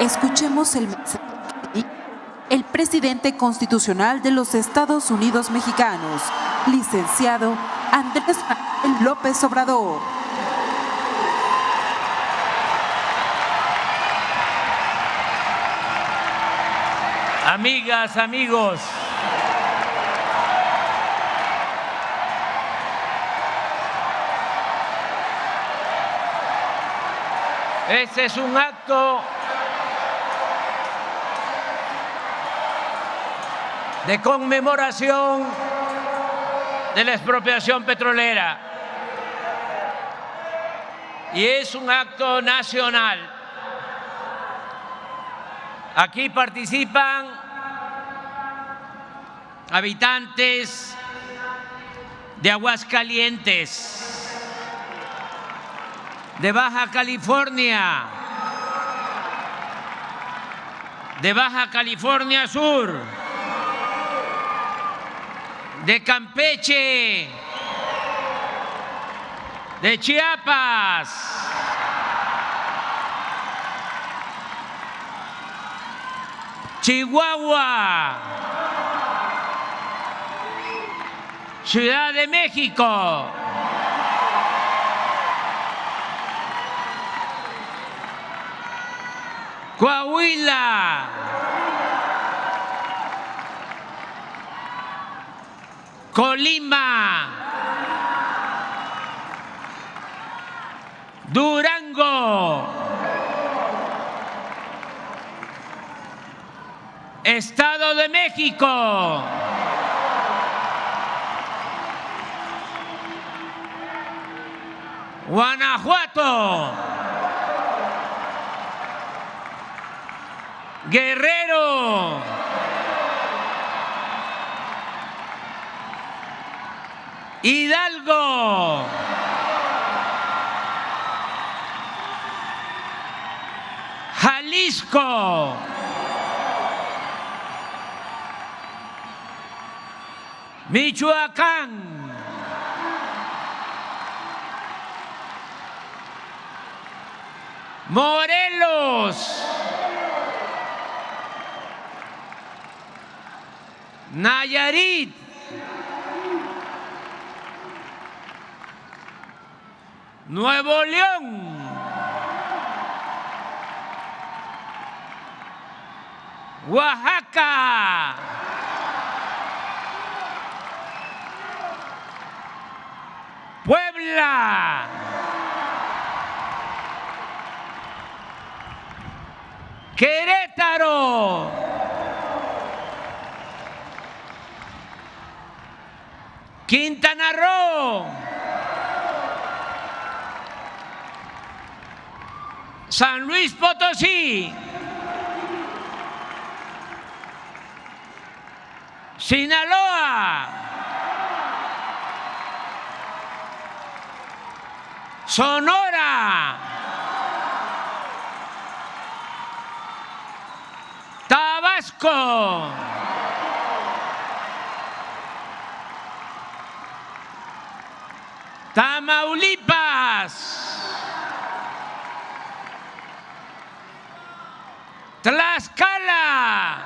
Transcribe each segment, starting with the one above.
Escuchemos el mensaje del presidente constitucional de los Estados Unidos mexicanos, licenciado Andrés Manuel López Obrador. Amigas, amigos, este es un acto de conmemoración de la expropiación petrolera y es un acto nacional. Aquí participan habitantes de Aguascalientes, de Baja California, de Baja California Sur, de Campeche, de Chiapas, Chihuahua, Ciudad de México, Coahuila, Colima, Durango, Estado de México, Guanajuato, Guerrero, Hidalgo, Jalisco, Michoacán, Morelos, Nayarit, Nuevo León, Oaxaca, Puebla, Querétaro, Quintana Roo, San Luis Potosí, Sinaloa, Sonora, Tabasco, Tamaulipas, Tlaxcala,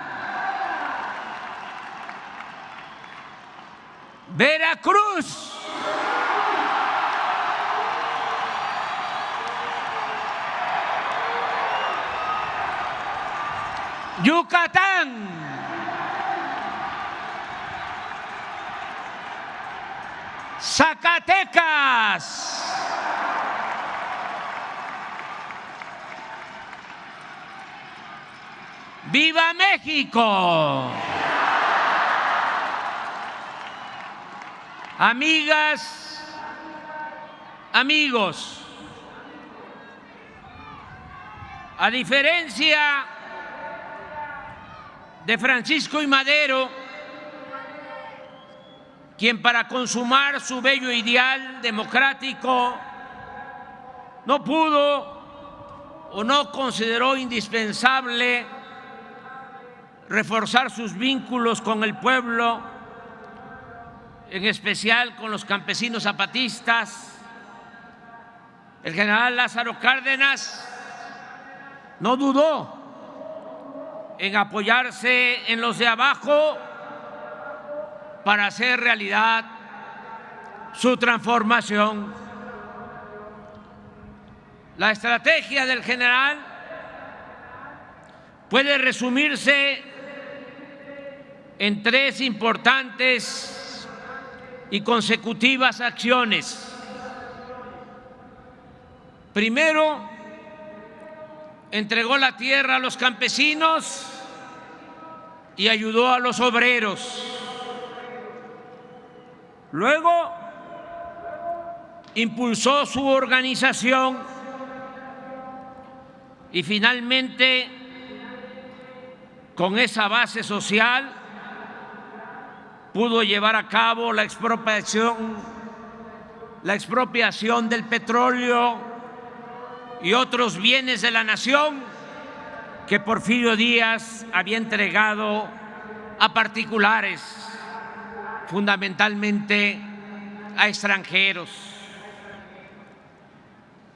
Veracruz, Yucatán, Zacatecas, ¡Viva México! Amigas, amigos, a diferencia de Francisco I. Madero, quien para consumar su bello ideal democrático no pudo o no consideró indispensable reforzar sus vínculos con el pueblo, en especial con los campesinos zapatistas. El general Lázaro Cárdenas no dudó en apoyarse en los de abajo para hacer realidad su transformación. La estrategia del general puede resumirse en 3 importantes y consecutivas acciones. Primero, entregó la tierra a los campesinos y ayudó a los obreros. Luego, impulsó su organización y finalmente, con esa base social, pudo llevar a cabo la expropiación del petróleo y otros bienes de la nación que Porfirio Díaz había entregado a particulares, fundamentalmente a extranjeros.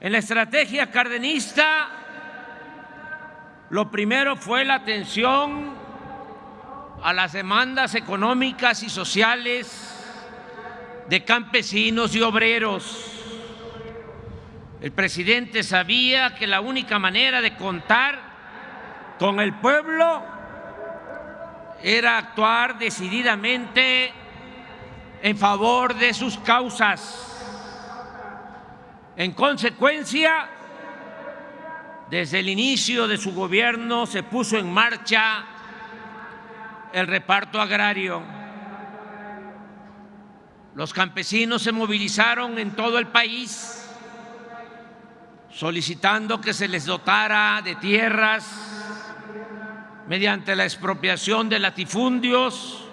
En la estrategia cardenista, lo primero fue la atención a las demandas económicas y sociales de campesinos y obreros. El presidente sabía que la única manera de contar con el pueblo era actuar decididamente en favor de sus causas. En consecuencia, desde el inicio de su gobierno se puso en marcha el reparto agrario. Los campesinos se movilizaron en todo el país solicitando que se les dotara de tierras mediante la expropiación de latifundios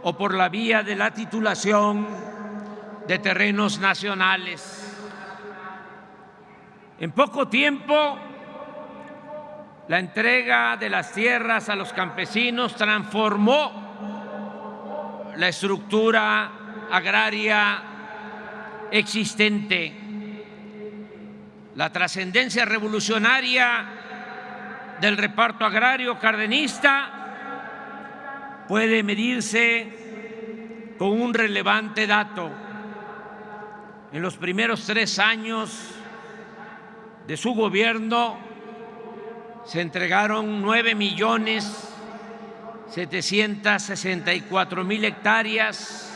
o por la vía de la titulación de terrenos nacionales. En poco tiempo, la entrega de las tierras a los campesinos transformó la estructura agraria existente. La trascendencia revolucionaria del reparto agrario cardenista puede medirse con un relevante dato. En los primeros 3 años de su gobierno se entregaron 9.764.000 hectáreas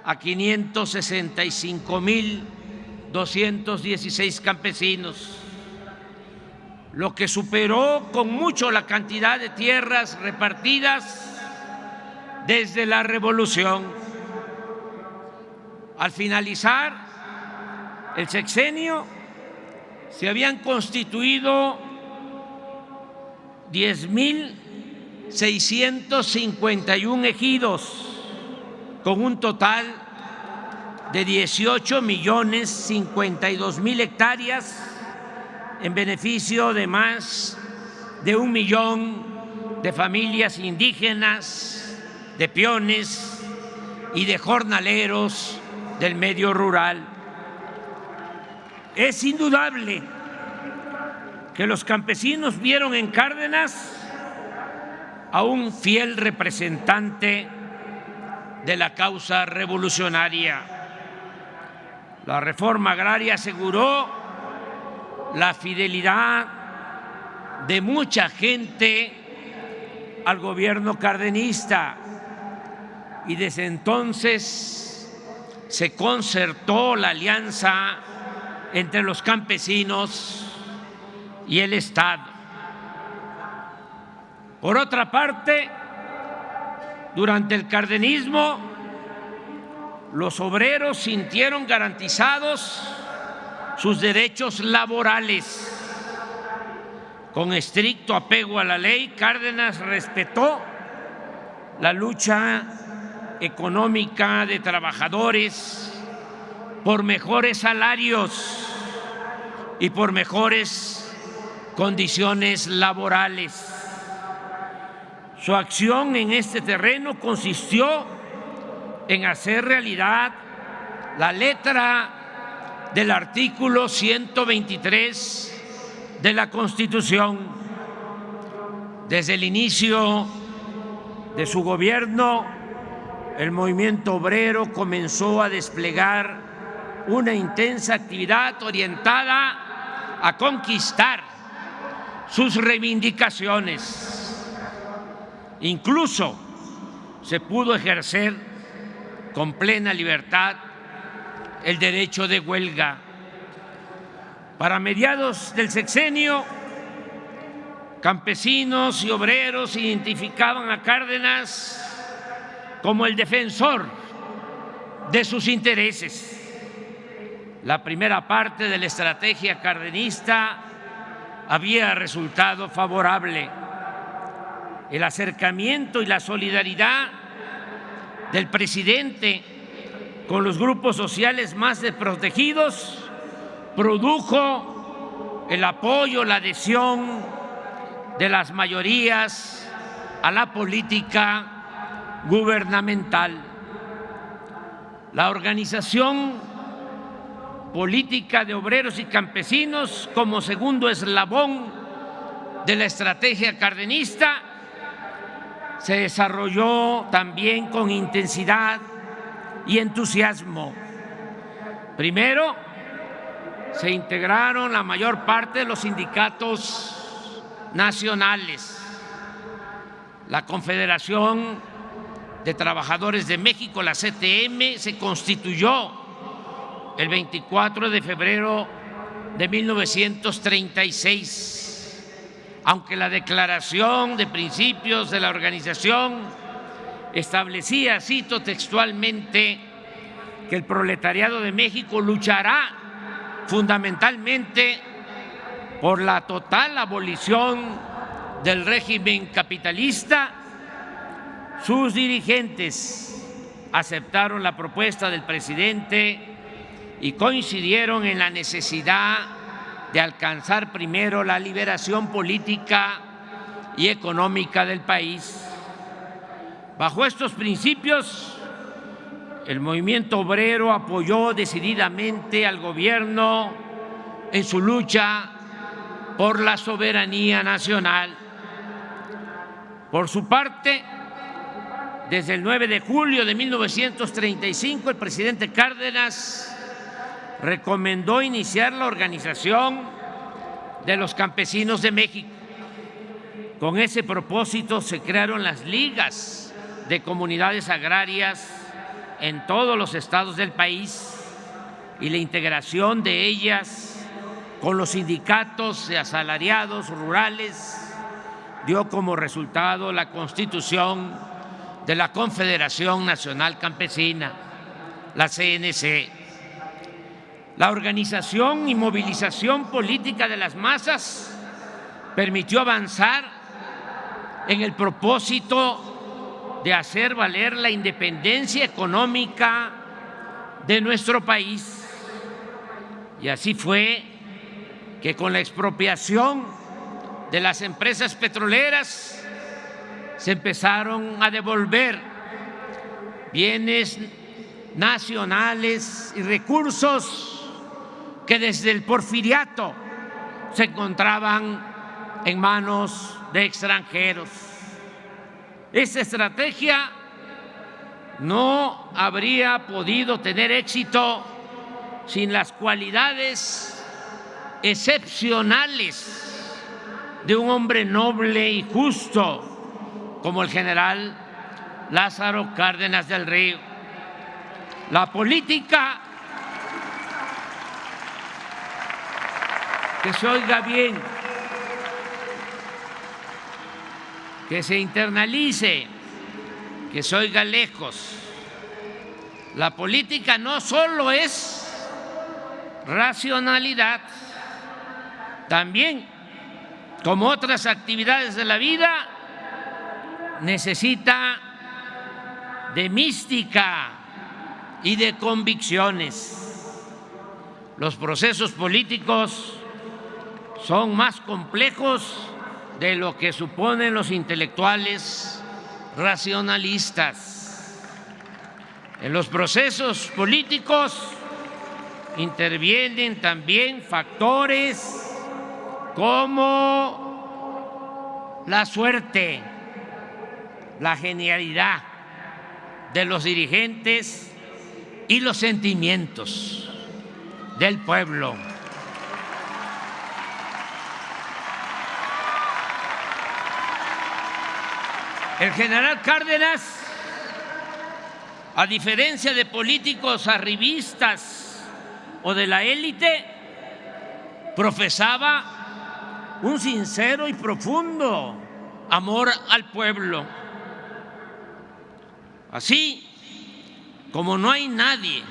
a 565.216 campesinos, lo que superó con mucho la cantidad de tierras repartidas desde la Revolución. Al finalizar el sexenio, se habían constituido 10.651 ejidos, con un total de 18.052.000 hectáreas en beneficio de más de 1 millón de familias indígenas, de peones y de jornaleros del medio rural. Es indudable que los campesinos vieron en Cárdenas a un fiel representante de la causa revolucionaria. La reforma agraria aseguró la fidelidad de mucha gente al gobierno cardenista y desde entonces se concertó la alianza entre los campesinos y el Estado. Por otra parte, durante el cardenismo, los obreros sintieron garantizados sus derechos laborales. Con estricto apego a la ley, Cárdenas respetó la lucha económica de trabajadores por mejores salarios y por mejores condiciones laborales. Su acción en este terreno consistió en hacer realidad la letra del artículo 123 de la Constitución. Desde el inicio de su gobierno, el movimiento obrero comenzó a desplegar una intensa actividad orientada a conquistar sus reivindicaciones. Incluso se pudo ejercer con plena libertad el derecho de huelga. Para mediados del sexenio, campesinos y obreros identificaban a Cárdenas como el defensor de sus intereses. La primera parte de la estrategia cardenista había resultado favorable. El acercamiento y la solidaridad del presidente con los grupos sociales más desprotegidos produjo el apoyo, la adhesión de las mayorías a la política gubernamental. La organización política de obreros y campesinos, como segundo eslabón de la estrategia cardenista, se desarrolló también con intensidad y entusiasmo. Primero, se integraron la mayor parte de los sindicatos nacionales. La Confederación de Trabajadores de México, la CTM, se constituyó el 24 de febrero de 1936, aunque la Declaración de Principios de la organización establecía, cito textualmente, que el proletariado de México luchará fundamentalmente por la total abolición del régimen capitalista. Sus dirigentes aceptaron la propuesta del presidente y coincidieron en la necesidad de alcanzar primero la liberación política y económica del país. Bajo estos principios, el movimiento obrero apoyó decididamente al gobierno en su lucha por la soberanía nacional. Por su parte, desde el 9 de julio de 1935, el presidente Cárdenas recomendó iniciar la organización de los campesinos de México. Con ese propósito se crearon las ligas de comunidades agrarias en todos los estados del país y la integración de ellas con los sindicatos de asalariados rurales dio como resultado la constitución de la Confederación Nacional Campesina, la CNC. La organización y movilización política de las masas permitió avanzar en el propósito de hacer valer la independencia económica de nuestro país. Y así fue que con la expropiación de las empresas petroleras se empezaron a devolver bienes nacionales y recursos que desde el porfiriato se encontraban en manos de extranjeros. Esta estrategia no habría podido tener éxito sin las cualidades excepcionales de un hombre noble y justo como el general Lázaro Cárdenas del Río. La política, que se oiga bien, que se internalice, que se oiga lejos. La política no solo es racionalidad, también, como otras actividades de la vida, necesita de mística y de convicciones. Los procesos políticos son más complejos de lo que suponen los intelectuales racionalistas. En los procesos políticos intervienen también factores como la suerte, la genialidad de los dirigentes y los sentimientos del pueblo. El general Cárdenas, a diferencia de políticos arribistas o de la élite, profesaba un sincero y profundo amor al pueblo. Así como no hay nadie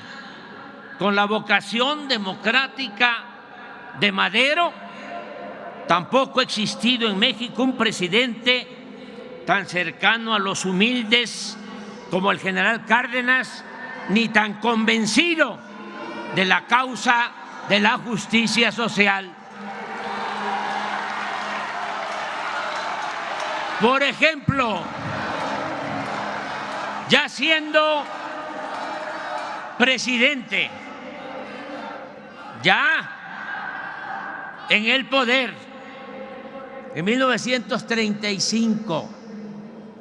con la vocación democrática de Madero, tampoco ha existido en México un presidente tan cercano a los humildes como el general Cárdenas, ni tan convencido de la causa de la justicia social. Por ejemplo, ya siendo presidente, ya en el poder, en 1935,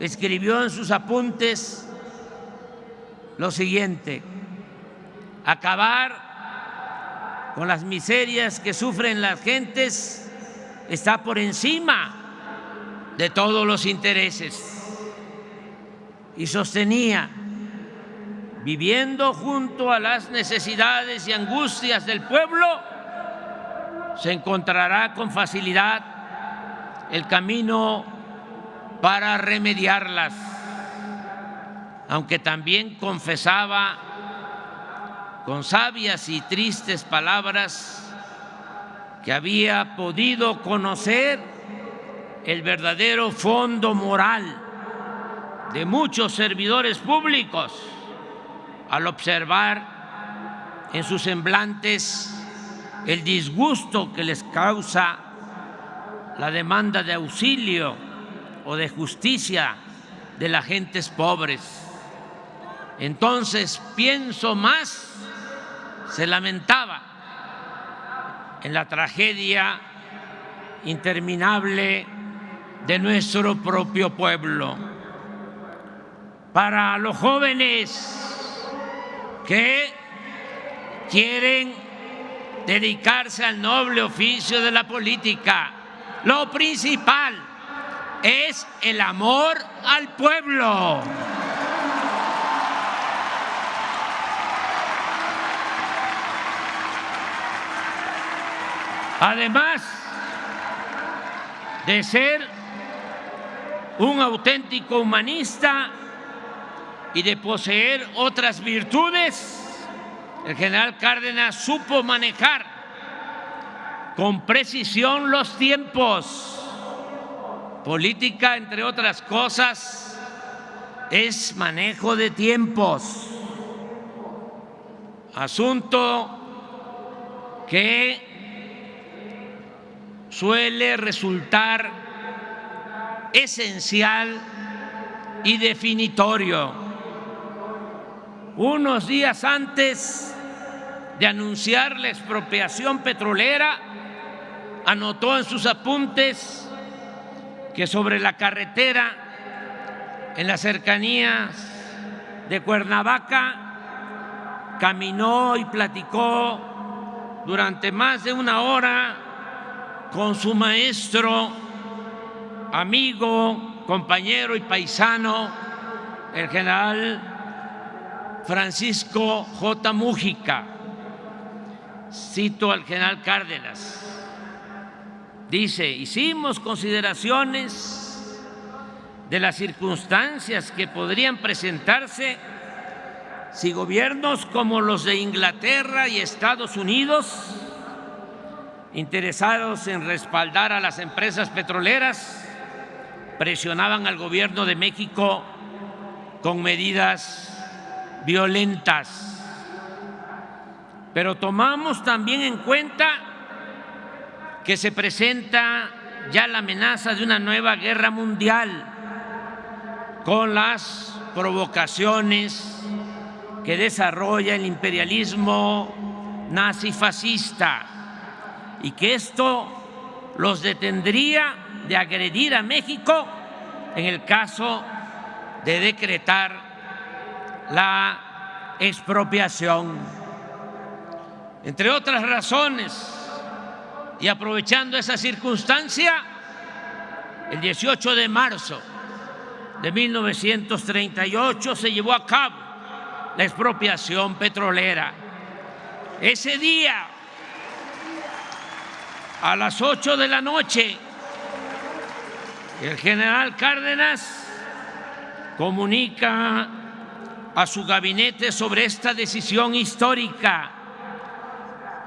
escribió en sus apuntes lo siguiente: acabar con las miserias que sufren las gentes está por encima de todos los intereses. Y sostenía: viviendo junto a las necesidades y angustias del pueblo, se encontrará con facilidad el camino para remediarlas, aunque también confesaba con sabias y tristes palabras que había podido conocer el verdadero fondo moral de muchos servidores públicos al observar en sus semblantes el disgusto que les causa la demanda de auxilio o de justicia de las gentes pobres. Entonces pienso más, se lamentaba, en la tragedia interminable de nuestro propio pueblo. Para los jóvenes que quieren dedicarse al noble oficio de la política, lo principal es el amor al pueblo. Además de ser un auténtico humanista y de poseer otras virtudes, el general Cárdenas supo manejar con precisión los tiempos. Política, entre otras cosas, es manejo de tiempos, asunto que suele resultar esencial y definitorio. Unos días antes de anunciar la expropiación petrolera, anotó en sus apuntes que sobre la carretera en las cercanías de Cuernavaca caminó y platicó durante más de una hora con su maestro, amigo, compañero y paisano, el general Francisco J. Mújica. Cito al general Cárdenas. Dice: hicimos consideraciones de las circunstancias que podrían presentarse si gobiernos como los de Inglaterra y Estados Unidos, interesados en respaldar a las empresas petroleras, presionaban al gobierno de México con medidas violentas. Pero tomamos también en cuenta que se presenta ya la amenaza de una nueva guerra mundial con las provocaciones que desarrolla el imperialismo nazifascista, y que esto los detendría de agredir a México en el caso de decretar la expropiación. Entre otras razones, y aprovechando esa circunstancia, el 18 de marzo de 1938 se llevó a cabo la expropiación petrolera. Ese día, a las 8 de la noche, el general Cárdenas comunica a su gabinete sobre esta decisión histórica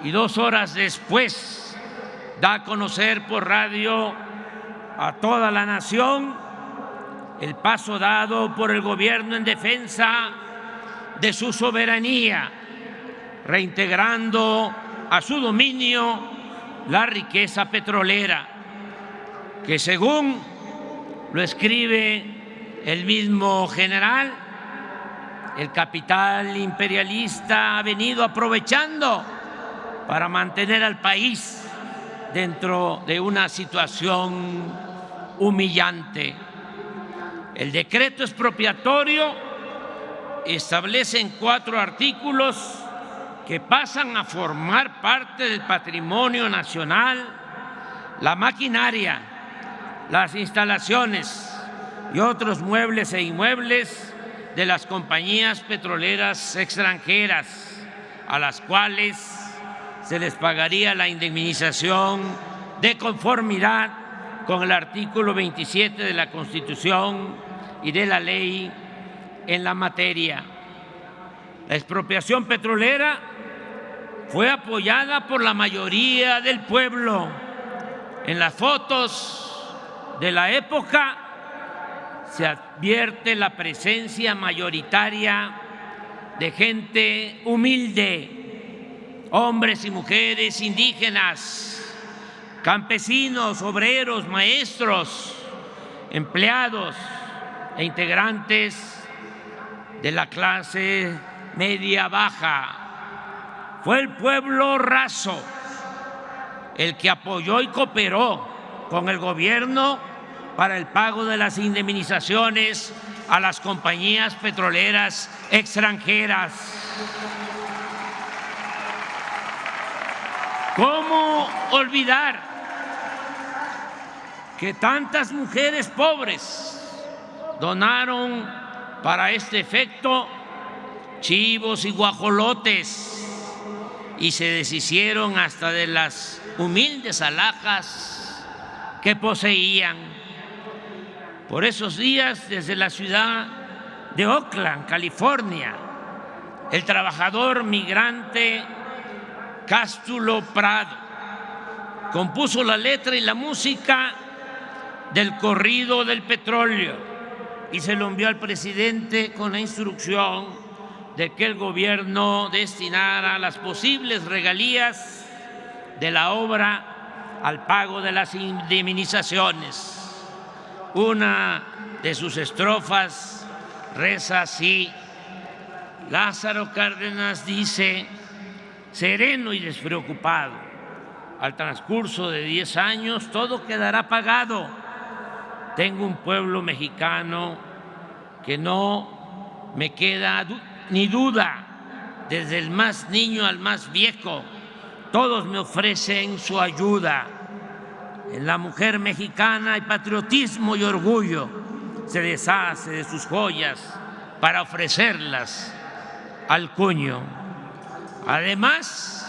y 2 horas después da a conocer por radio a toda la nación el paso dado por el gobierno en defensa de su soberanía, reintegrando a su dominio la riqueza petrolera, que según lo escribe el mismo general, el capital imperialista ha venido aprovechando para mantener al país dentro de una situación humillante. El decreto expropiatorio establece en 4 artículos que pasan a formar parte del patrimonio nacional la maquinaria, las instalaciones y otros muebles e inmuebles de las compañías petroleras extranjeras, a las cuales se les pagaría la indemnización de conformidad con el artículo 27 de la Constitución y de la ley en la materia. La expropiación petrolera fue apoyada por la mayoría del pueblo. En las fotos de la época se advierte la presencia mayoritaria de gente humilde, hombres y mujeres indígenas, campesinos, obreros, maestros, empleados e integrantes de la clase media baja. Fue el pueblo raso el que apoyó y cooperó con el gobierno para el pago de las indemnizaciones a las compañías petroleras extranjeras. ¿Cómo olvidar que tantas mujeres pobres donaron para este efecto chivos y guajolotes y se deshicieron hasta de las humildes alhajas que poseían? Por esos días, desde la ciudad de Oakland, California, el trabajador migrante Cástulo Prado compuso la letra y la música del corrido del petróleo y se lo envió al presidente con la instrucción de que el gobierno destinara las posibles regalías de la obra al pago de las indemnizaciones. Una de sus estrofas reza así: Lázaro Cárdenas dice, sereno y despreocupado, al transcurso de 10 años todo quedará pagado. Tengo un pueblo mexicano que no me queda ni duda, desde el más niño al más viejo, todos me ofrecen su ayuda. En la mujer mexicana hay patriotismo y orgullo, se deshace de sus joyas para ofrecerlas al cuño. Además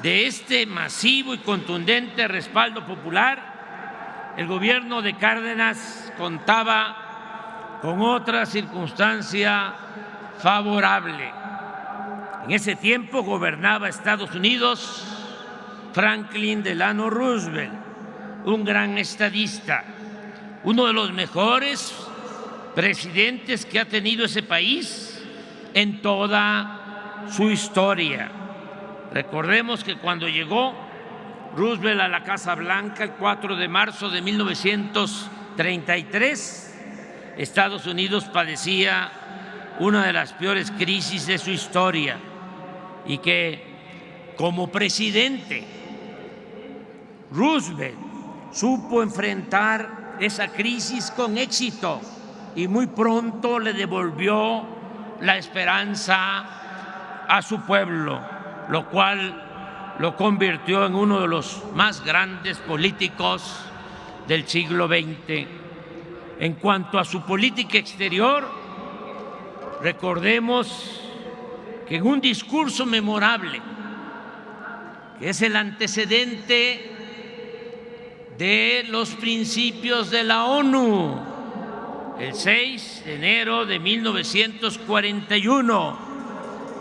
de este masivo y contundente respaldo popular, el gobierno de Cárdenas contaba con otra circunstancia favorable. En ese tiempo gobernaba Estados Unidos Franklin Delano Roosevelt, un gran estadista, uno de los mejores presidentes que ha tenido ese país en toda su historia. Recordemos que cuando llegó Roosevelt a la Casa Blanca el 4 de marzo de 1933, Estados Unidos padecía una de las peores crisis de su historia y que como presidente Roosevelt supo enfrentar esa crisis con éxito y muy pronto le devolvió la esperanza a su pueblo, lo cual lo convirtió en uno de los más grandes políticos del siglo XX. En cuanto a su política exterior, recordemos que en un discurso memorable, que es el antecedente de los principios de la ONU, el 6 de enero de 1941,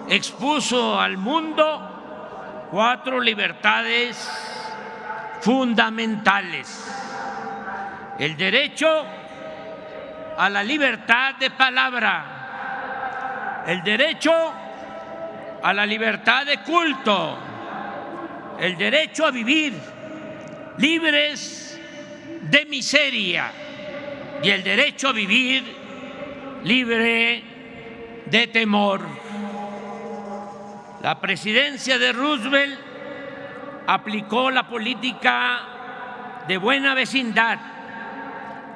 expuso al mundo 4 libertades fundamentales: el derecho a la libertad de palabra, el derecho a la libertad de culto, el derecho a vivir libres de miseria y el derecho a vivir libre de temor. La presidencia de Roosevelt aplicó la política de buena vecindad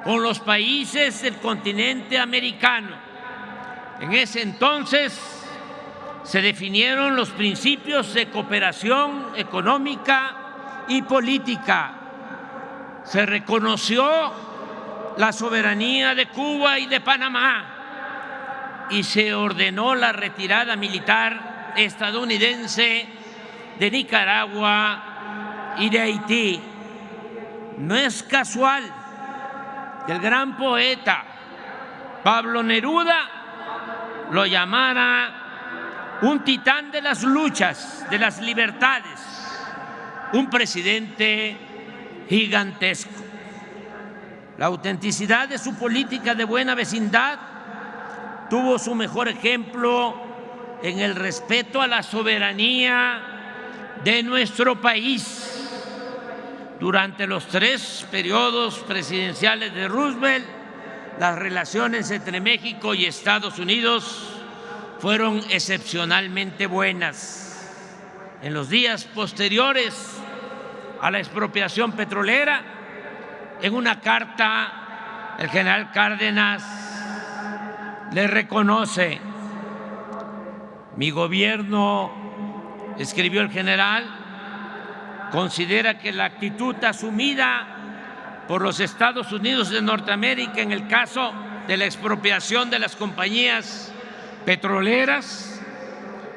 con los países del continente americano. En ese entonces se definieron los principios de cooperación económica y política. Se reconoció la soberanía de Cuba y de Panamá y se ordenó la retirada militar estadounidense de Nicaragua y de Haití. No es casual que el gran poeta Pablo Neruda lo llamara un titán de las luchas, de las libertades, un presidente gigantesco. La autenticidad de su política de buena vecindad tuvo su mejor ejemplo en el respeto a la soberanía de nuestro país. Durante los 3 periodos presidenciales de Roosevelt, las relaciones entre México y Estados Unidos fueron excepcionalmente buenas. En los días posteriores a la expropiación petrolera, en una carta, el general Cárdenas le reconoce: mi gobierno, escribió el general, considera que la actitud asumida por los Estados Unidos de Norteamérica en el caso de la expropiación de las compañías petroleras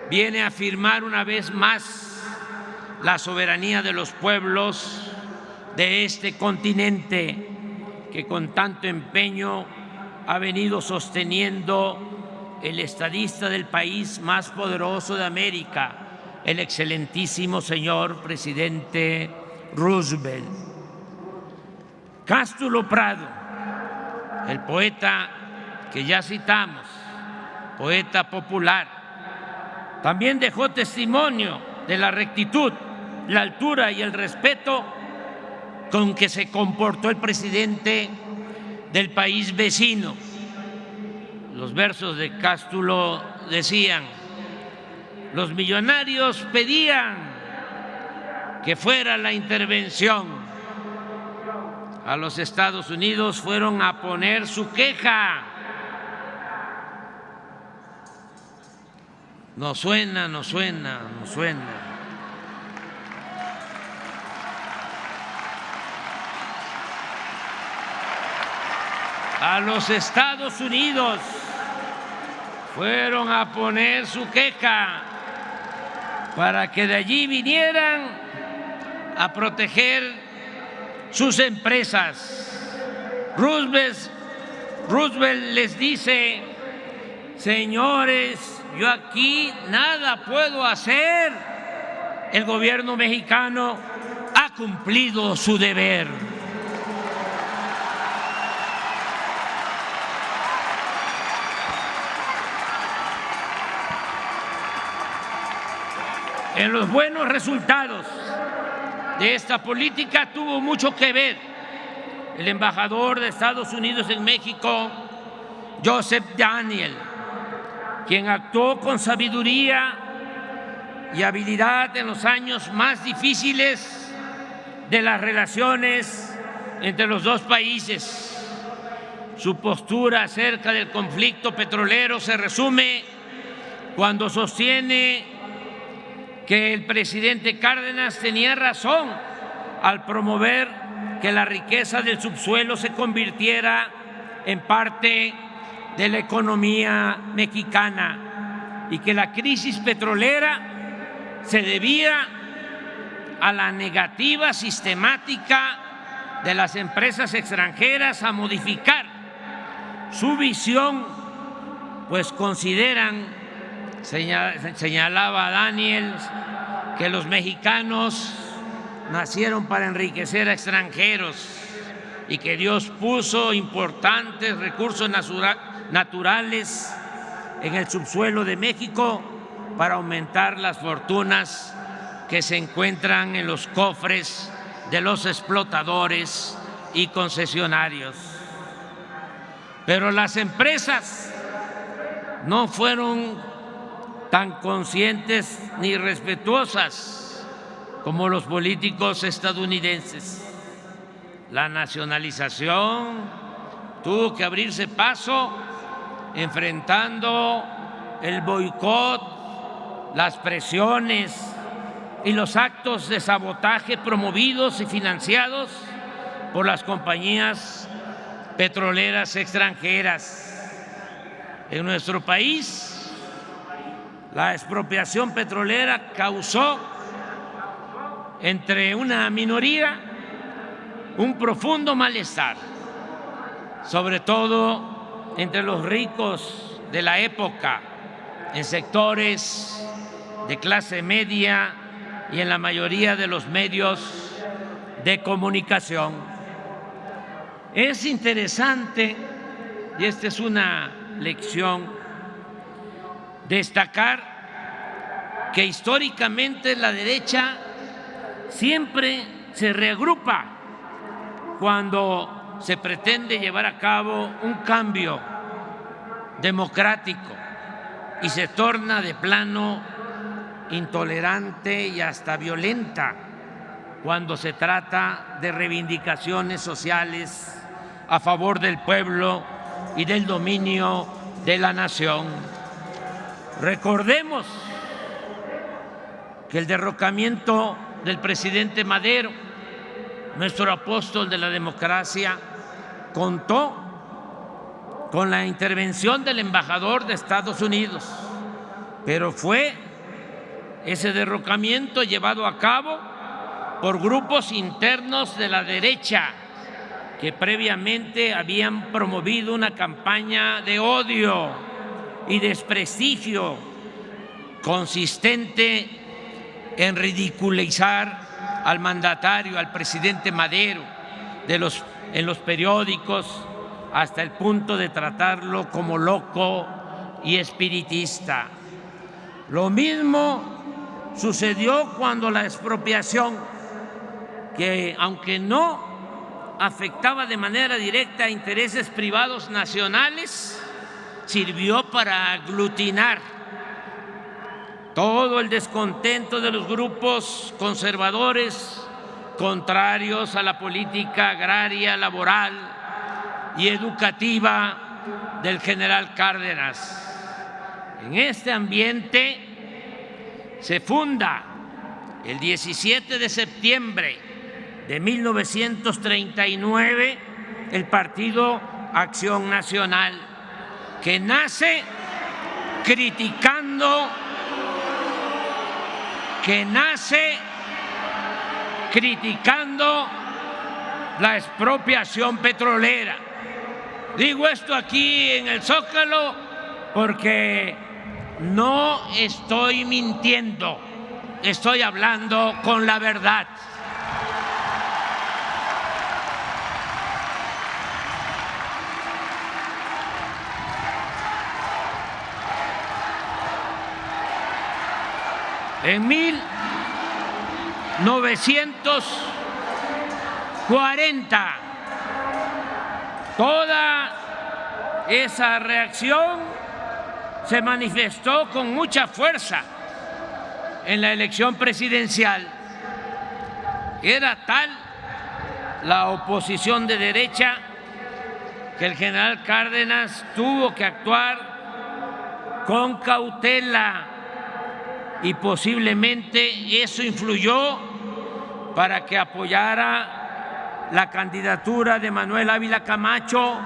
viene a afirmar una vez más la soberanía de los pueblos de este continente que con tanto empeño ha venido sosteniendo el estadista del país más poderoso de América, el excelentísimo señor presidente Roosevelt. Cástulo Prado, el poeta que ya citamos, poeta popular, también dejó testimonio de la rectitud, la altura y el respeto con que se comportó el presidente del país vecino. Los versos de Cástulo decían: los millonarios pedían que fuera la intervención. A los Estados Unidos fueron a poner su queja. No suena, no suena, no suena. A los Estados Unidos fueron a poner su queja para que de allí vinieran a proteger sus empresas. Roosevelt les dice: señores, yo aquí nada puedo hacer. El gobierno mexicano ha cumplido su deber. En los buenos resultados de esta política tuvo mucho que ver el embajador de Estados Unidos en México, Joseph Daniel, quien actuó con sabiduría y habilidad en los años más difíciles de las relaciones entre los dos países. Su postura acerca del conflicto petrolero se resume cuando sostiene que el presidente Cárdenas tenía razón al promover que la riqueza del subsuelo se convirtiera en parte de la economía mexicana y que la crisis petrolera se debía a la negativa sistemática de las empresas extranjeras a modificar su visión, pues consideran, señalaba Daniels, que los mexicanos nacieron para enriquecer a extranjeros y que Dios puso importantes recursos naturales en el subsuelo de México para aumentar las fortunas que se encuentran en los cofres de los explotadores y concesionarios. Pero las empresas no fueron tan conscientes ni respetuosas como los políticos estadounidenses. La nacionalización tuvo que abrirse paso enfrentando el boicot, las presiones y los actos de sabotaje promovidos y financiados por las compañías petroleras extranjeras. En nuestro país, la expropiación petrolera causó entre una minoría un profundo malestar, sobre todo entre los ricos de la época, en sectores de clase media y en la mayoría de los medios de comunicación. Es interesante, y esta es una lección, destacar que históricamente la derecha siempre se reagrupa cuando se pretende llevar a cabo un cambio democrático y se torna de plano intolerante y hasta violenta cuando se trata de reivindicaciones sociales a favor del pueblo y del dominio de la nación. Recordemos que el derrocamiento del presidente Madero, nuestro apóstol de la democracia, contó con la intervención del embajador de Estados Unidos, pero fue ese derrocamiento llevado a cabo por grupos internos de la derecha que previamente habían promovido una campaña de odio y desprestigio consistente en ridiculizar al mandatario, al presidente Madero, en los periódicos, hasta el punto de tratarlo como loco y espiritista. Lo mismo sucedió cuando la expropiación, que aunque no afectaba de manera directa a intereses privados nacionales, sirvió para aglutinar todo el descontento de los grupos conservadores contrarios a la política agraria, laboral y educativa del general Cárdenas. En este ambiente se funda el 17 de septiembre de 1939 el Partido Acción Nacional, que nace criticando la expropiación petrolera. Digo esto aquí en el Zócalo porque no estoy mintiendo, estoy hablando con la verdad. En 1940, toda esa reacción se manifestó con mucha fuerza en la elección presidencial. Era tal la oposición de derecha que el general Cárdenas tuvo que actuar con cautela y posiblemente eso influyó para que apoyara la candidatura de Manuel Ávila Camacho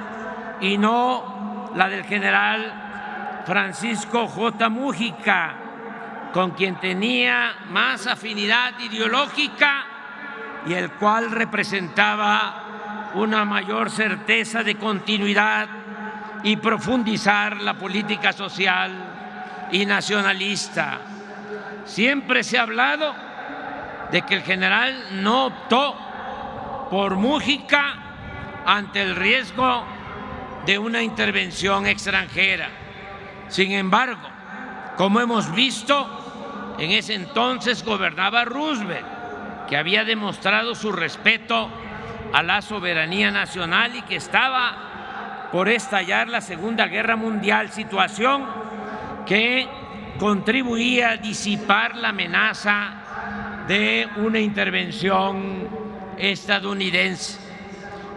y no la del general Francisco J. Mújica, con quien tenía más afinidad ideológica y el cual representaba una mayor certeza de continuidad y profundizar la política social y nacionalista. Siempre se ha hablado de que el general no optó por Mújica ante el riesgo de una intervención extranjera. Sin embargo, como hemos visto, en ese entonces gobernaba Roosevelt, que había demostrado su respeto a la soberanía nacional y que estaba por estallar la Segunda Guerra Mundial, situación que contribuía a disipar la amenaza de una intervención estadounidense.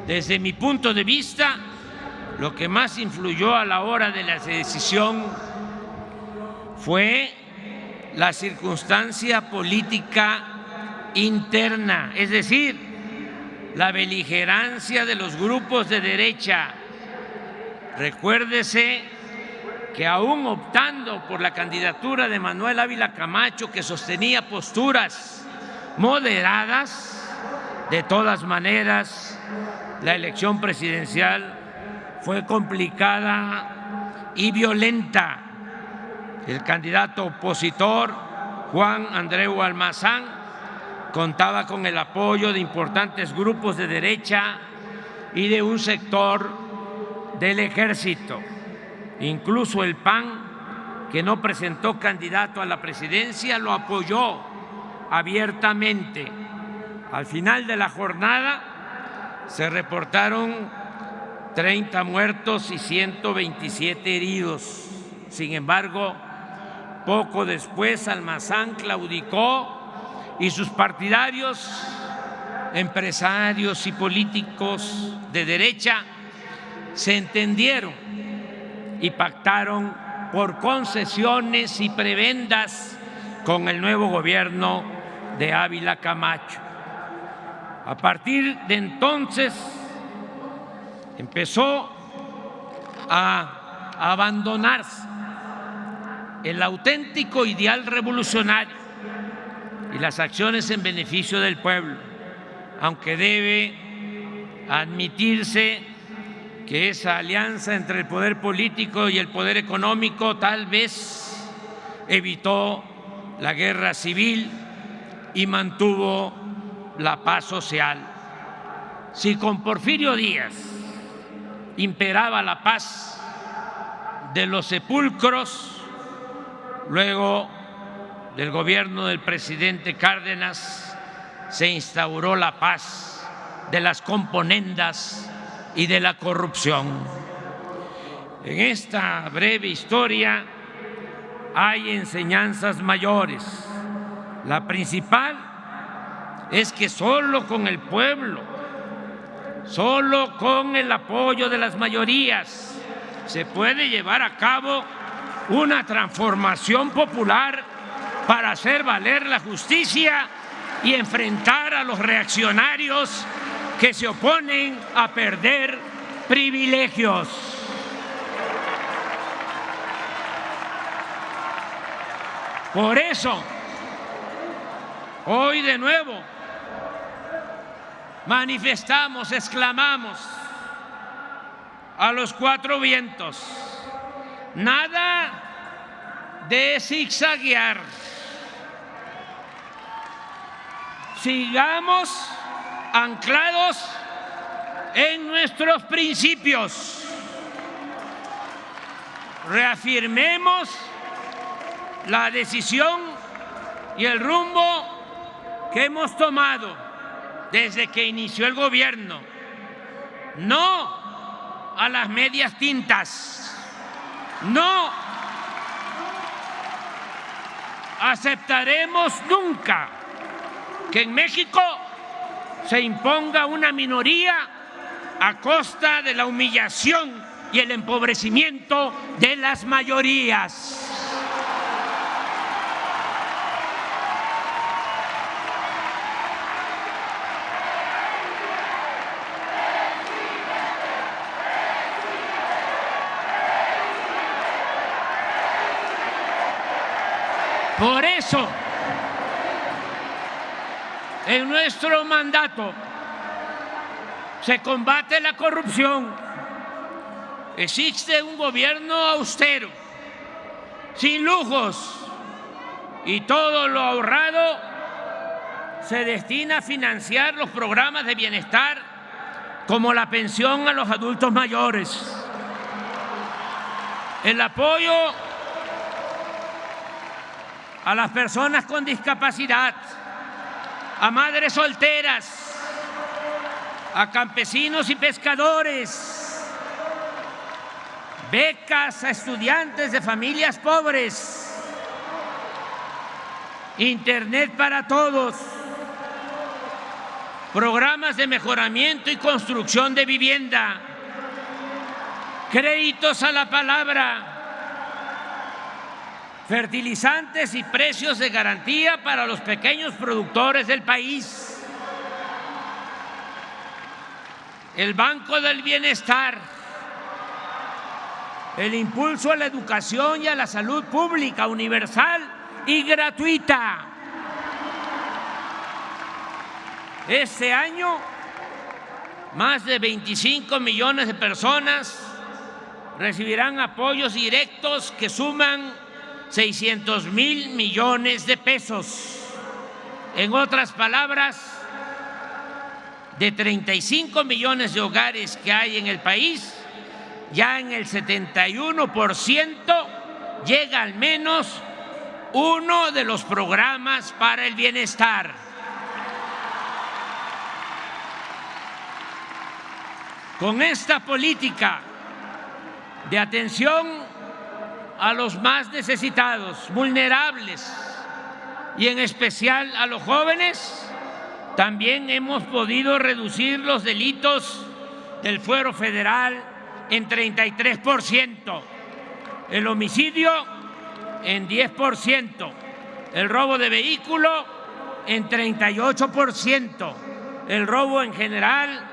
Desde mi punto de vista, lo que más influyó a la hora de la decisión fue la circunstancia política interna, es decir, la beligerancia de los grupos de derecha. Recuérdese que aún optando por la candidatura de Manuel Ávila Camacho, que sostenía posturas moderadas, de todas maneras la elección presidencial fue complicada y violenta. El candidato opositor, Juan Andreu Almazán, contaba con el apoyo de importantes grupos de derecha y de un sector del ejército. Incluso el PAN, que no presentó candidato a la presidencia, lo apoyó abiertamente. Al final de la jornada se reportaron 30 muertos y 127 heridos. Sin embargo, poco después Almazán claudicó y sus partidarios, empresarios y políticos de derecha se entendieron y pactaron por concesiones y prebendas con el nuevo gobierno de Ávila Camacho. A partir de entonces empezó a abandonarse el auténtico ideal revolucionario y las acciones en beneficio del pueblo, aunque debe admitirse que esa alianza entre el poder político y el poder económico tal vez evitó la guerra civil y mantuvo la paz social. Si con Porfirio Díaz imperaba la paz de los sepulcros, luego del gobierno del presidente Cárdenas se instauró la paz de las componendas y de la corrupción. En esta breve historia hay enseñanzas mayores. La principal es que solo con el pueblo, solo con el apoyo de las mayorías, se puede llevar a cabo una transformación popular para hacer valer la justicia y enfrentar a los reaccionarios que se oponen a perder privilegios. Por eso, hoy de nuevo manifestamos, exclamamos a los cuatro vientos: nada de zigzaguear. Sigamos anclados en nuestros principios. Reafirmemos la decisión y el rumbo que hemos tomado desde que inició el gobierno. No a las medias tintas. No aceptaremos nunca que en México se imponga una minoría a costa de la humillación y el empobrecimiento de las mayorías. Por eso, en nuestro mandato se combate la corrupción. Existe un gobierno austero, sin lujos, y todo lo ahorrado se destina a financiar los programas de bienestar como la pensión a los adultos mayores, el apoyo a las personas con discapacidad, a madres solteras, a campesinos y pescadores, becas a estudiantes de familias pobres, internet para todos, programas de mejoramiento y construcción de vivienda, créditos a la palabra, fertilizantes y precios de garantía para los pequeños productores del país, el Banco del Bienestar, el impulso a la educación y a la salud pública, universal y gratuita. Este año, más de 25 millones de personas recibirán apoyos directos que suman 600,000 millones de pesos. En otras palabras, de 35 millones de hogares que hay en el país, ya en el 71% llega al menos uno de los programas para el bienestar. Con esta política de atención a los más necesitados, vulnerables y en especial a los jóvenes, también hemos podido reducir los delitos del fuero federal en 33%, el homicidio en 10%, el robo de vehículo en 38%, el robo en general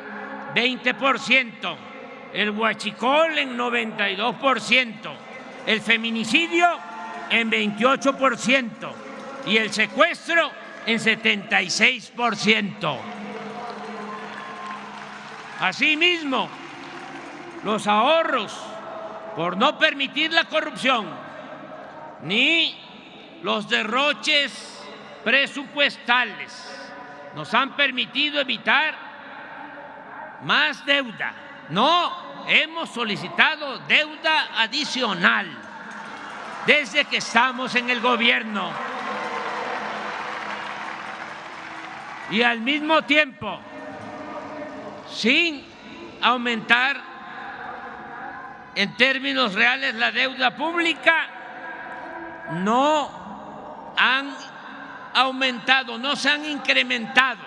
20%, el huachicol en 92%, el feminicidio en 28% y el secuestro en 76%. Asimismo, los ahorros por no permitir la corrupción ni los derroches presupuestales nos han permitido evitar más deuda. No hemos solicitado deuda adicional desde que estamos en el gobierno. Y al mismo tiempo, sin aumentar en términos reales la deuda pública, no han aumentado, no se han incrementado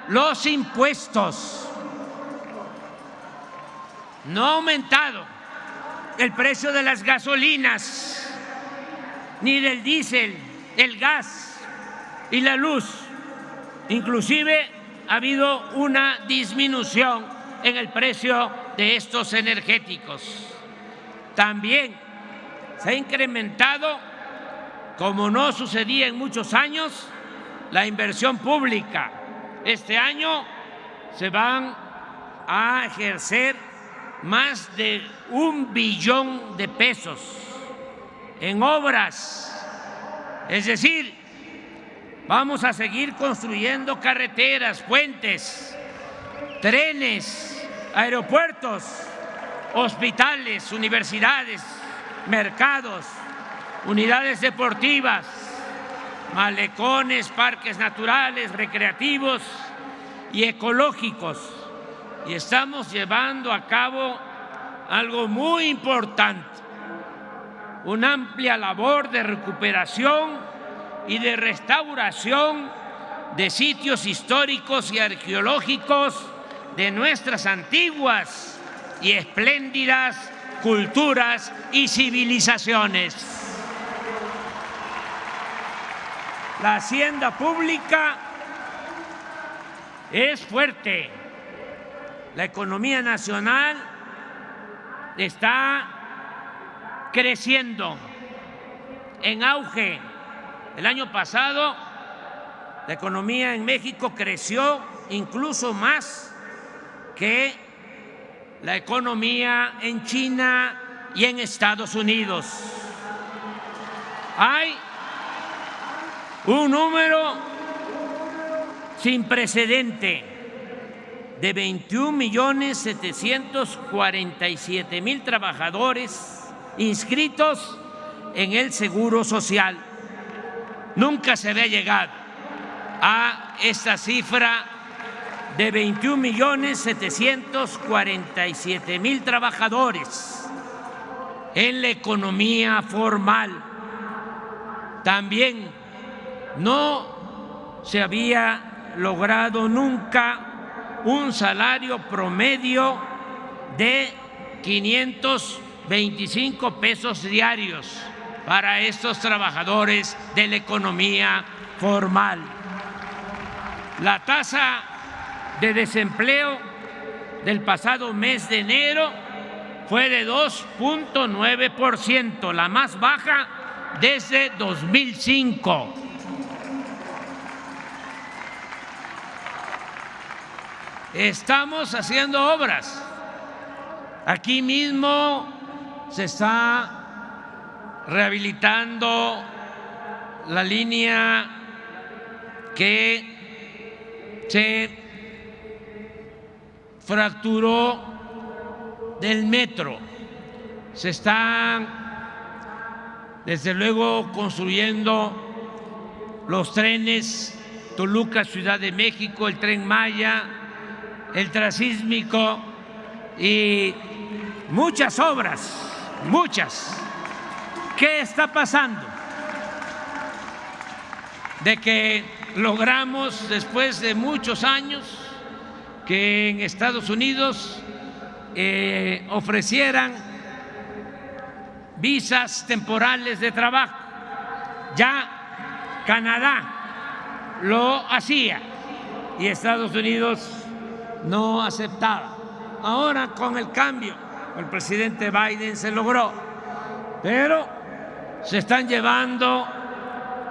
los impuestos. No ha aumentado el precio de las gasolinas, ni del diésel, el gas y la luz. Inclusive ha habido una disminución en el precio de estos energéticos. También se ha incrementado, como no sucedía en muchos años, la inversión pública. Este año se van a ejercer más de 1 billón de pesos en obras. Es decir, vamos a seguir construyendo carreteras, puentes, trenes, aeropuertos, hospitales, universidades, mercados, unidades deportivas, malecones, parques naturales, recreativos y ecológicos. Y estamos llevando a cabo algo muy importante, una amplia labor de recuperación y de restauración de sitios históricos y arqueológicos de nuestras antiguas y espléndidas culturas y civilizaciones. La hacienda pública es fuerte. La economía nacional está creciendo, en auge. El año pasado, la economía en México creció incluso más que la economía en China y en Estados Unidos. Hay un número sin precedente de 21.747.000 trabajadores inscritos en el Seguro Social. Nunca se había llegado a esta cifra de 21.747.000 trabajadores en la economía formal. También no se había logrado nunca un salario promedio de 525 pesos diarios para estos trabajadores de la economía formal. La tasa de desempleo del pasado mes de enero fue de 2.9%, la más baja desde 2005. Estamos haciendo obras. Aquí mismo se está rehabilitando la línea que se fracturó del metro. Se están, desde luego, construyendo los trenes Toluca, Ciudad de México, el Tren Maya, el Transísmico y muchas obras, muchas. ¿Qué está pasando? De que logramos, después de muchos años, que en Estados Unidos ofrecieran visas temporales de trabajo. Ya Canadá lo hacía y Estados Unidos no aceptaba. Ahora, con el cambio, el presidente Biden se logró, pero se están llevando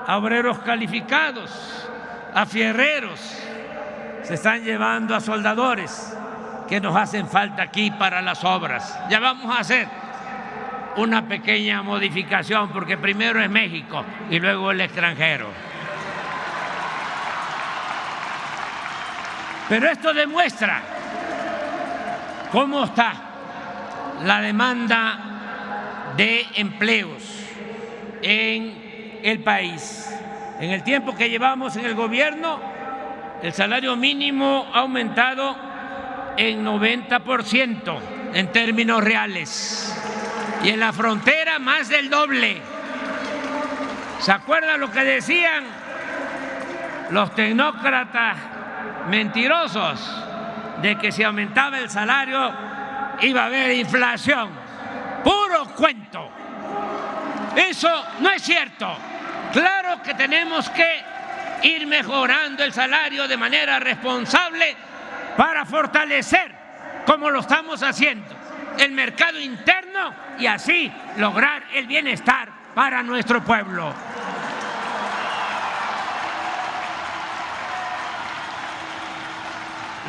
a obreros calificados, a fierreros, se están llevando a soldadores que nos hacen falta aquí para las obras. Ya vamos a hacer una pequeña modificación porque primero es México y luego el extranjero. Pero esto demuestra cómo está la demanda de empleos en el país. En el tiempo que llevamos en el gobierno, el salario mínimo ha aumentado en 90% en términos reales y en la frontera más del doble. ¿Se acuerdan lo que decían los tecnócratas mentirosos? De que si aumentaba el salario iba a haber inflación. Puro cuento. Eso no es cierto. Claro que tenemos que ir mejorando el salario de manera responsable para fortalecer, como lo estamos haciendo, el mercado interno y así lograr el bienestar para nuestro pueblo.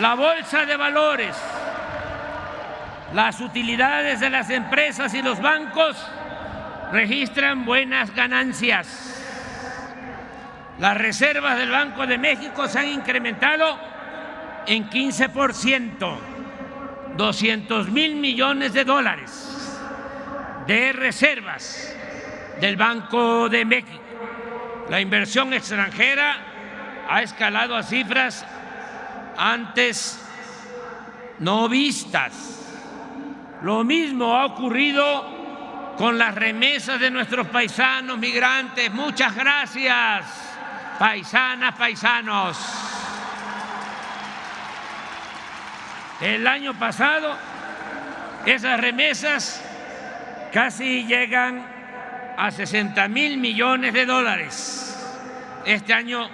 La bolsa de valores, las utilidades de las empresas y los bancos registran buenas ganancias. Las reservas del Banco de México se han incrementado en 15%, 200,000 millones de dólares de reservas del Banco de México. La inversión extranjera ha escalado a cifras antes no vistas. Lo mismo ha ocurrido con las remesas de nuestros paisanos migrantes. Muchas gracias paisanas, paisanos. El año pasado, esas remesas casi llegan a 60,000 millones de dólares. Este año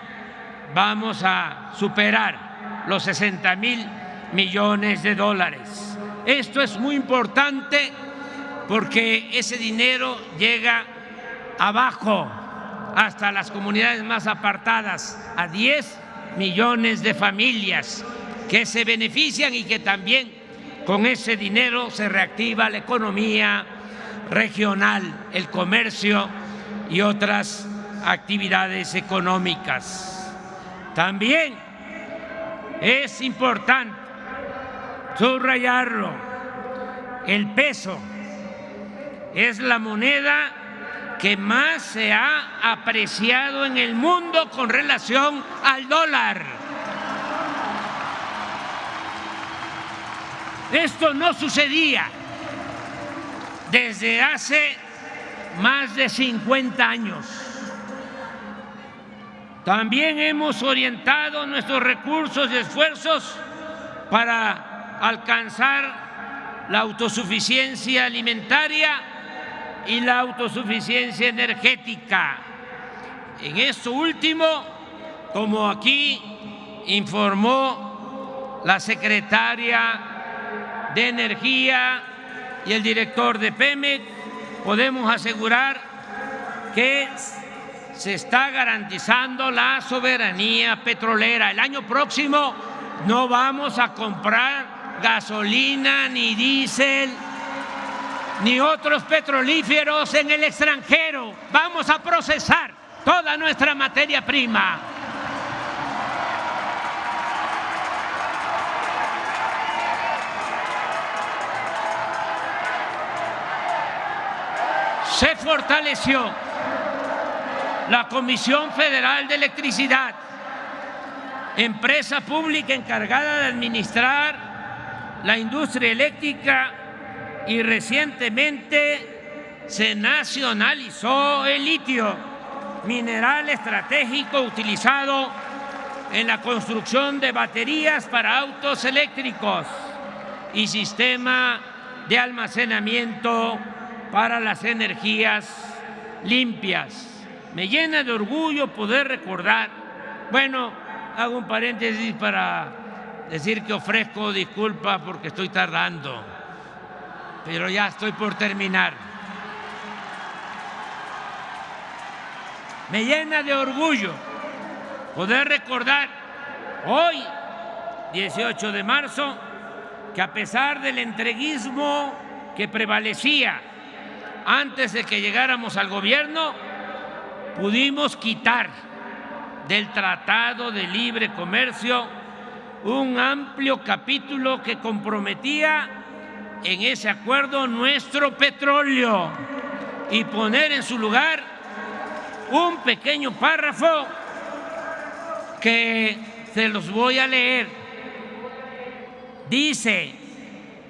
vamos a superar los 60,000 millones de dólares. Esto es muy importante porque ese dinero llega abajo, hasta las comunidades más apartadas, a 10 millones de familias que se benefician y que también con ese dinero se reactiva la economía regional, el comercio y otras actividades económicas. También es importante subrayarlo, el peso es la moneda que más se ha apreciado en el mundo con relación al dólar. Esto no sucedía desde hace más de 50 años. También hemos orientado nuestros recursos y esfuerzos para alcanzar la autosuficiencia alimentaria y la autosuficiencia energética. En esto último, como aquí informó la secretaria de Energía y el director de Pemex, podemos asegurar que se está garantizando la soberanía petrolera. El año próximo no vamos a comprar gasolina ni diésel ni otros petrolíferos en el extranjero. Vamos a procesar toda nuestra materia prima. Se fortaleció la Comisión Federal de Electricidad, empresa pública encargada de administrar la industria eléctrica, y recientemente se nacionalizó el litio, mineral estratégico utilizado en la construcción de baterías para autos eléctricos y sistema de almacenamiento para las energías limpias. Me llena de orgullo poder recordar, bueno, hago un paréntesis para decir que ofrezco disculpas porque estoy tardando, pero ya estoy por terminar. Me llena de orgullo poder recordar hoy, 18 de marzo, que a pesar del entreguismo que prevalecía antes de que llegáramos al gobierno, pudimos quitar del Tratado de Libre Comercio un amplio capítulo que comprometía en ese acuerdo nuestro petróleo y poner en su lugar un pequeño párrafo que se los voy a leer. Dice: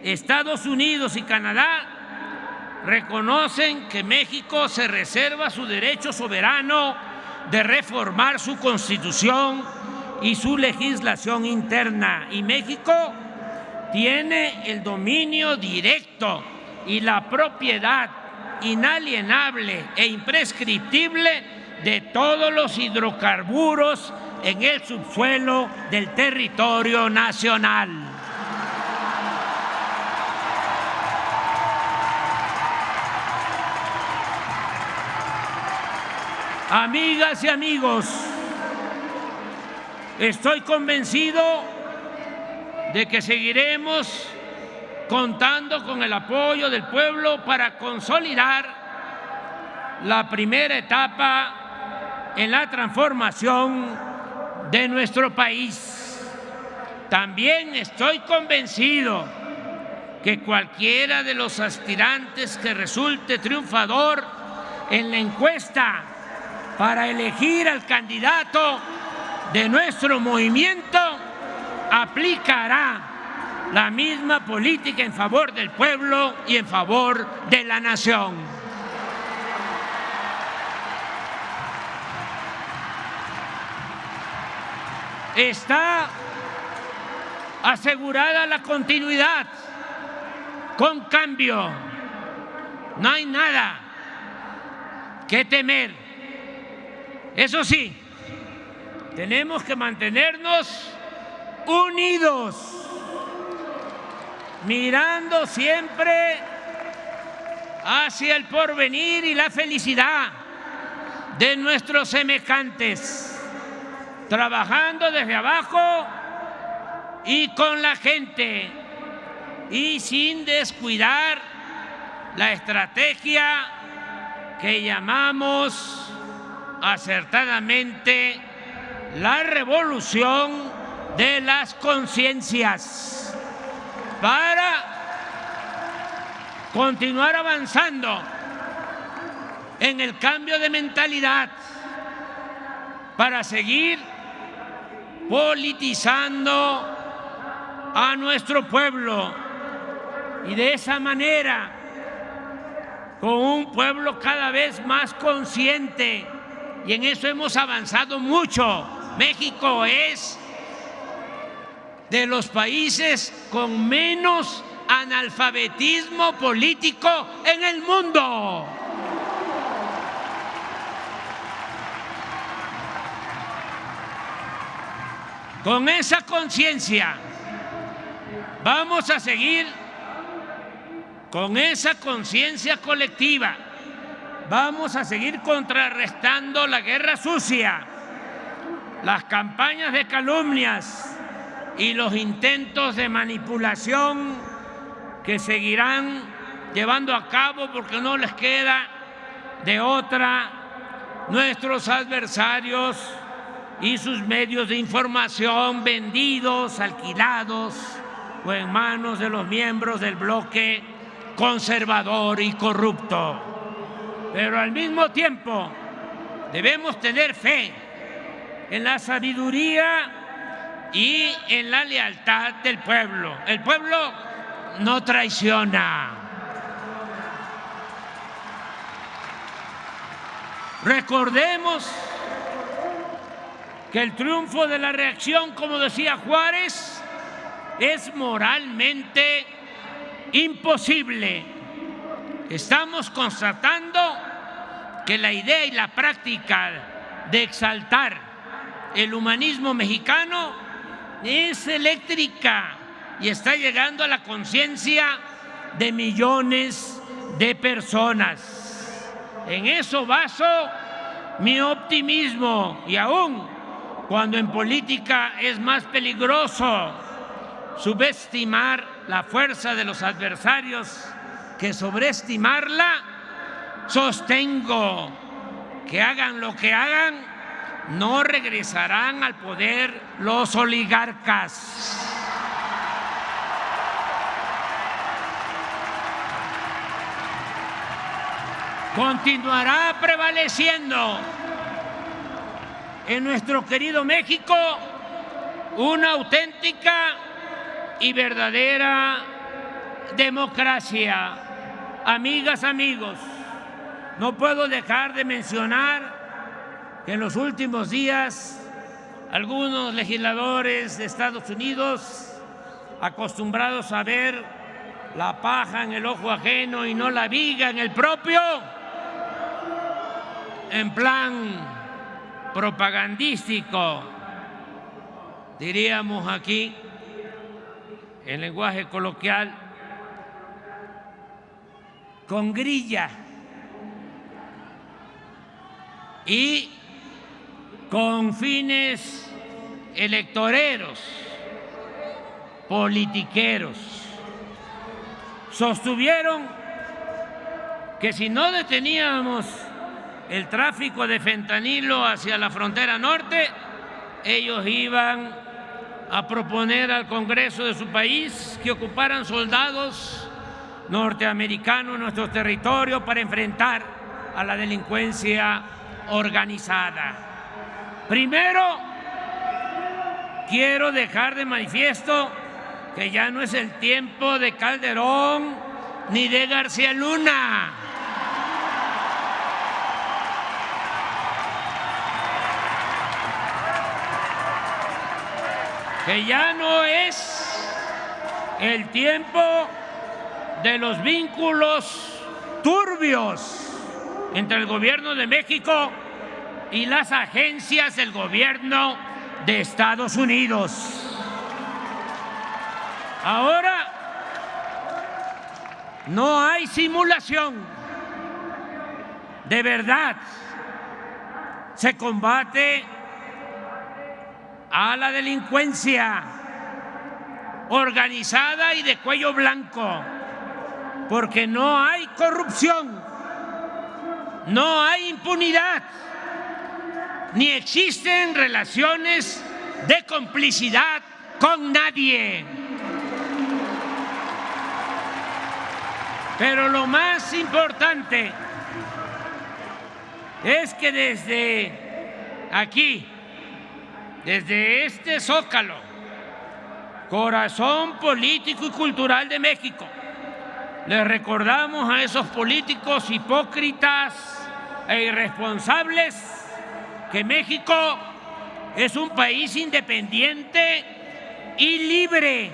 Estados Unidos y Canadá reconocen que México se reserva su derecho soberano de reformar su Constitución y su legislación interna, y México tiene el dominio directo y la propiedad inalienable e imprescriptible de todos los hidrocarburos en el subsuelo del territorio nacional. Amigas y amigos, estoy convencido de que seguiremos contando con el apoyo del pueblo para consolidar la primera etapa en la transformación de nuestro país. También estoy convencido que cualquiera de los aspirantes que resulte triunfador en la encuesta para elegir al candidato de nuestro movimiento aplicará la misma política en favor del pueblo y en favor de la nación. está asegurada la continuidad con cambio. No hay nada que temer. Eso sí, tenemos que mantenernos unidos, mirando siempre hacia el porvenir y la felicidad de nuestros semejantes, trabajando desde abajo y con la gente, y sin descuidar la estrategia que llamamos acertadamente la revolución de las conciencias, para continuar avanzando en el cambio de mentalidad, para seguir politizando a nuestro pueblo, y de esa manera, con un pueblo cada vez más consciente, y en eso hemos avanzado mucho. México es de los países con menos analfabetismo político en el mundo. Con esa conciencia vamos a seguir, con esa conciencia colectiva, vamos a seguir contrarrestando la guerra sucia, las campañas de calumnias y los intentos de manipulación que seguirán llevando a cabo, porque no les queda de otra, nuestros adversarios y sus medios de información vendidos, alquilados o en manos de los miembros del bloque conservador y corrupto. Pero al mismo tiempo debemos tener fe en la sabiduría y en la lealtad del pueblo. El pueblo no traiciona. Recordemos que el triunfo de la reacción, como decía Juárez, es moralmente imposible. Estamos constatando que la idea y la práctica de exaltar el humanismo mexicano es eléctrica y está llegando a la conciencia de millones de personas. En eso baso mi optimismo, y aún cuando en política es más peligroso subestimar la fuerza de los adversarios que sobreestimarla, sostengo que hagan lo que hagan, no regresarán al poder los oligarcas. Continuará prevaleciendo en nuestro querido México una auténtica y verdadera democracia. Amigas, amigos, no puedo dejar de mencionar que en los últimos días algunos legisladores de Estados Unidos, acostumbrados a ver la paja en el ojo ajeno y no la viga en el propio, en plan propagandístico, diríamos aquí en lenguaje coloquial, con grilla y con fines electoreros, politiqueros, sostuvieron que si no deteníamos el tráfico de fentanilo hacia la frontera norte, ellos iban a proponer al Congreso de su país que ocuparan soldados norteamericanos en nuestro territorio para enfrentar a la delincuencia organizada. Primero, quiero dejar de manifiesto que ya no es el tiempo de Calderón ni de García Luna. que ya no es el tiempo de los vínculos turbios entre el gobierno de México y las agencias del gobierno de Estados Unidos. Ahora no hay simulación. De verdad se combate a la delincuencia organizada y de cuello blanco, porque no hay corrupción, no hay impunidad, ni existen relaciones de complicidad con nadie. Pero lo más importante es que desde aquí, desde este Zócalo, corazón político y cultural de México, le recordamos a esos políticos hipócritas e irresponsables que México es un país independiente y libre,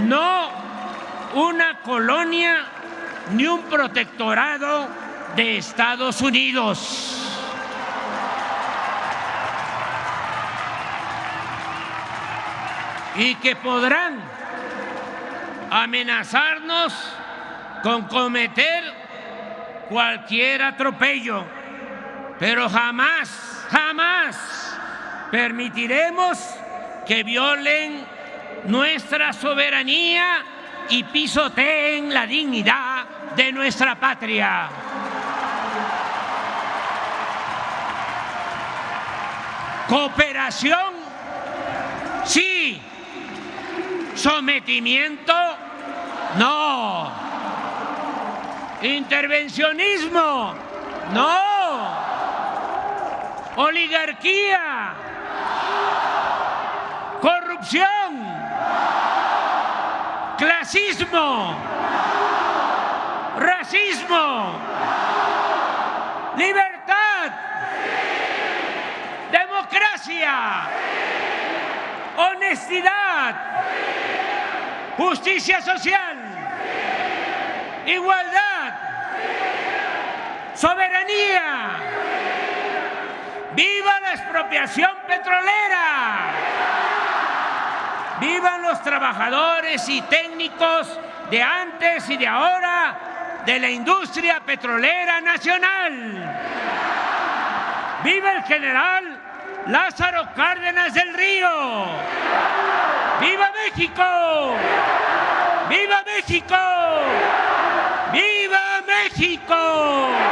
no una colonia ni un protectorado de Estados Unidos. Y que podrán amenazarnos con cometer cualquier atropello, pero jamás, jamás permitiremos que violen nuestra soberanía y pisoteen la dignidad de nuestra patria. Cooperación, sí. Sometimiento, no. Intervencionismo, no. Oligarquía, corrupción, clasismo, racismo, libertad, democracia, honestidad, justicia social, igualdad, soberanía. ¡Viva la expropiación petrolera! ¡Vivan los trabajadores y técnicos de antes y de ahora de la industria petrolera nacional! ¡Viva el general Lázaro Cárdenas del Río! ¡Viva México! ¡Viva México! ¡Viva México!